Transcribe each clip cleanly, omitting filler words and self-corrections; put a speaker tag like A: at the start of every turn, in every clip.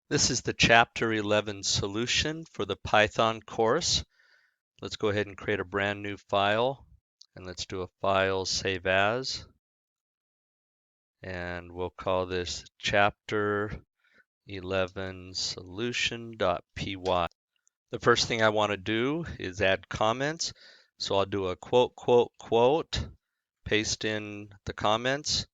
A: This is the Chapter 11 solution for the Python course. Let's go ahead and create a brand new file, and let's do a file save as, and we'll call this Chapter 11 solution.py. The first thing I want to do is add comments, so I'll do a quote, quote, quote, paste in the comments,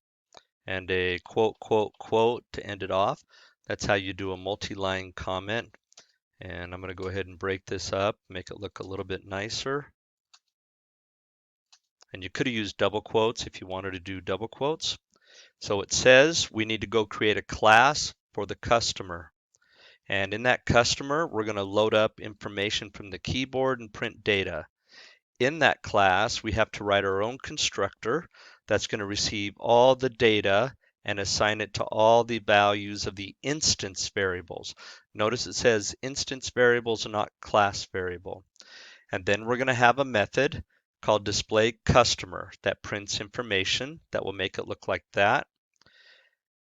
A: and a quote, quote, quote to end it off. That's how you do a multi-line comment. And I'm going to go ahead and break this up, make it look a little bit nicer. And you could have used double quotes if you wanted to do double quotes. So it says we need to go create a class for the customer. And in that customer, we're going to load up information from the keyboard and print data. In that class, we have to write our own constructor that's going to receive all the data and assign it to all the values of the instance variables. Notice it says instance variables and not class variable. And then we're going to have a method called display customer that prints information that will make it look like that.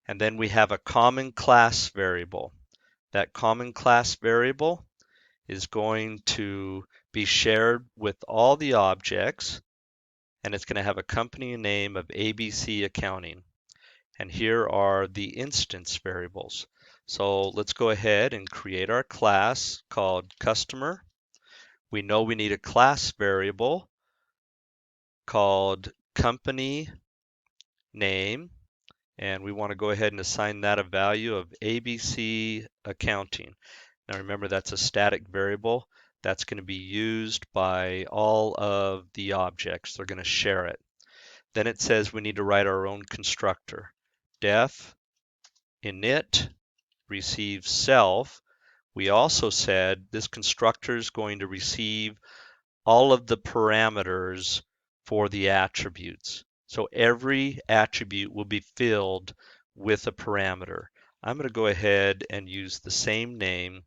A: And then we have a common class variable. That common class variable is going to be shared with all the objects, and it's going to have a company name of ABC Accounting. And here are the instance variables. So let's go ahead and create our class called customer. We know we need a class variable called company name, and we want to go ahead and assign that a value of ABC Accounting. Now remember, that's a static variable. That's going to be used by all of the objects. They're going to share it. Then it says we need to write our own constructor. Def init receive self. We also said this constructor is going to receive all of the parameters for the attributes. So every attribute will be filled with a parameter. I'm going to go ahead and use the same name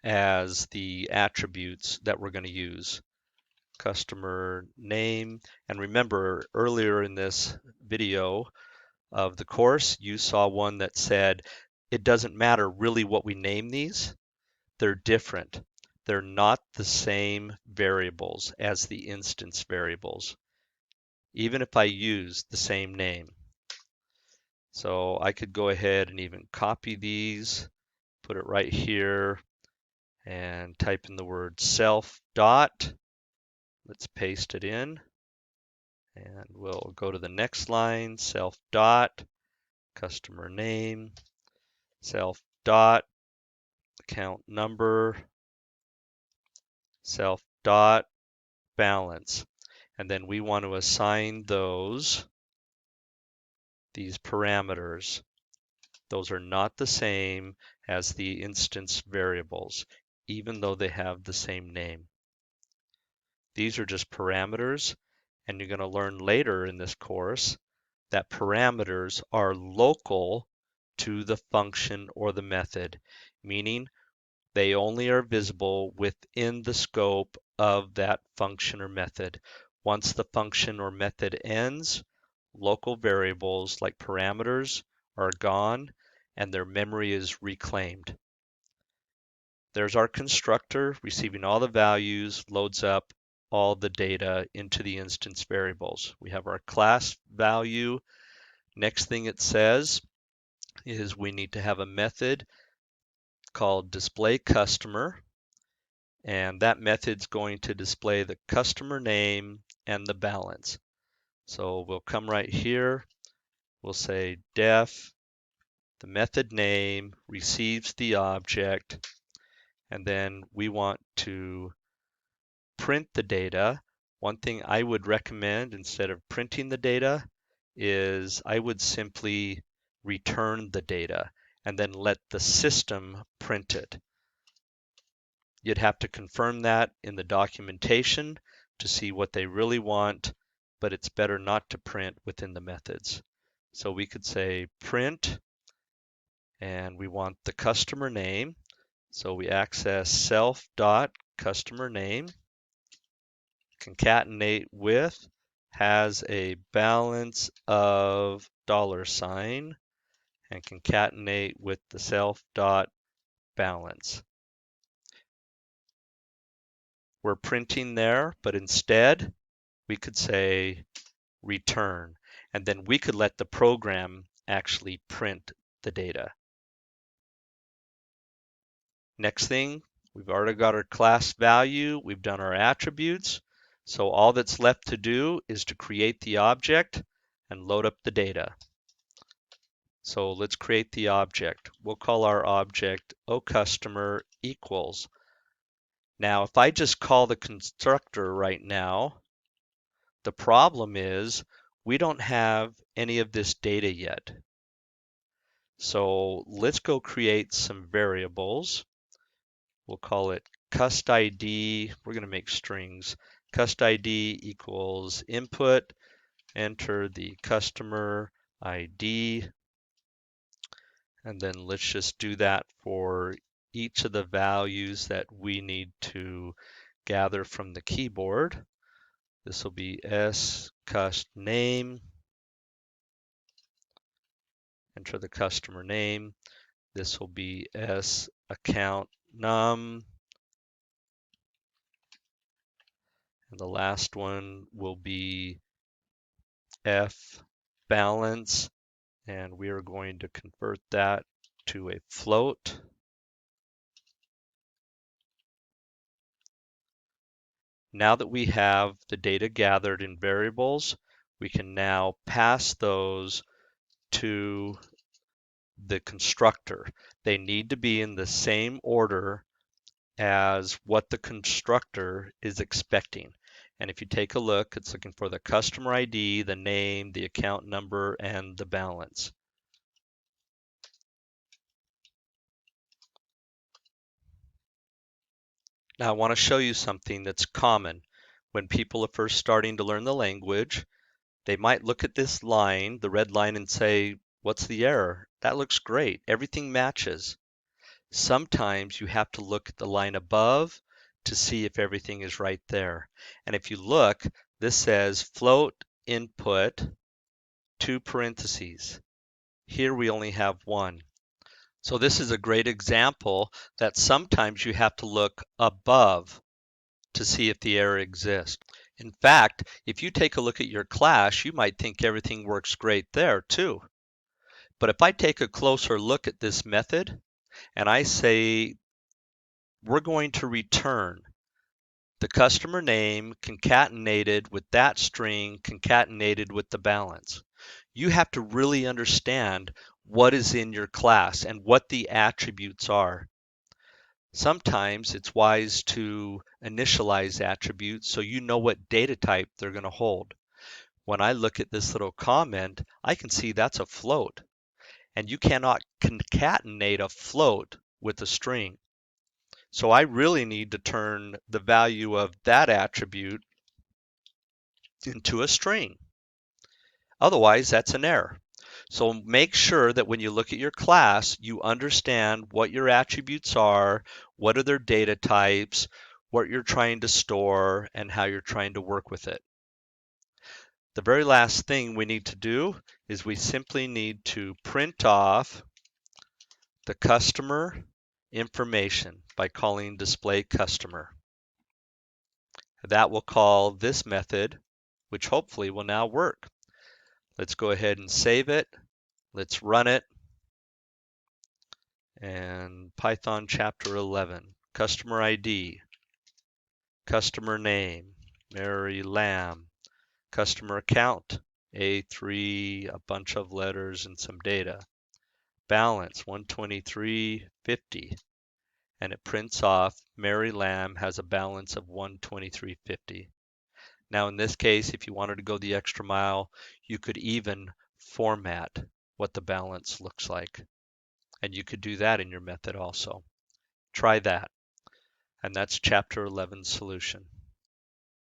A: as the attributes that we're going to use. Customer name. And remember, earlier in this video of the course, you saw one that said it doesn't matter really what we name these. They're different. They're not the same variables as the instance variables, even if I use the same name. So I could go ahead and even copy these, put it right here, and type in the word self dot. Let's paste it in, and we'll go to the next line, self dot, customer name, self dot, account number, self dot, balance. And then we want to assign these parameters. Those are not the same as the instance variables, even though they have the same name. These are just parameters, and you're going to learn later in this course that parameters are local to the function or the method, meaning they only are visible within the scope of that function or method. Once the function or method ends, local variables like parameters are gone and their memory is reclaimed. There's our constructor receiving all the values, loads up all the data into the instance variables. We have our class value. Next thing it says is we need to have a method called display customer, and that method's going to display the customer name and the balance. So we'll come right here, we'll say def, the method name receives the object, and then we want to print the data. One thing I would recommend instead of printing the data is I would simply return the data and then let the system print it. You'd have to confirm that in the documentation to see what they really want, but it's better not to print within the methods. So we could say print, and we want the customer name. So we access self dot customer name, concatenate with, has a balance of $, and concatenate with the self dot balance. We're printing there, but instead we could say return, and then we could let the program actually print the data. Next thing, we've already got our class value, we've done our attributes, so all that's left to do is to create the object and load up the data. So let's create the object. We'll call our object OCustomer equals. Now, if I just call the constructor right now, the problem is we don't have any of this data yet. So let's go create some variables. We'll call it cust ID. We're going to make strings. Cust ID equals input. Enter the customer ID. And then let's just do that for each of the values that we need to gather from the keyboard. This will be scust name. Enter the customer name. This will be account num. And the last one will be balance. And we are going to convert that to a float. Now that we have the data gathered in variables, we can now pass those to the constructor. They need to be in the same order as what the constructor is expecting. And if you take a look, it's looking for the customer ID, the name, the account number, and the balance. Now I want to show you something that's common. When people are first starting to learn the language, they might look at this line, the red line, and say, what's the error? That looks great. Everything matches. Sometimes you have to look at the line above to see if everything is right there. And if you look, this says float input 2 parentheses. Here we only have 1. So this is a great example that sometimes you have to look above to see if the error exists. In fact, if you take a look at your class, you might think everything works great there too. But if I take a closer look at this method and I say we're going to return the customer name concatenated with that string concatenated with the balance, you have to really understand what is in your class and what the attributes are. Sometimes it's wise to initialize attributes so you know what data type they're going to hold. When I look at this little comment, I can see that's a float. And you cannot concatenate a float with a string. So I really need to turn the value of that attribute into a string. Otherwise, that's an error. So make sure that when you look at your class, you understand what your attributes are, what are their data types, what you're trying to store, and how you're trying to work with it. The very last thing we need to do is we simply need to print off the customer information by calling display customer. That will call this method, which hopefully will now work. Let's go ahead and save it. Let's run it. And Python chapter 11, customer ID, customer name, Mary Lamb, customer account, A3, a bunch of letters and some data, balance 123.50, and it prints off Mary Lamb has a balance of 123.50. Now in this case, if you wanted to go the extra mile, you could even format what the balance looks like. And you could do that in your method also. Try that. And that's chapter 11 solution.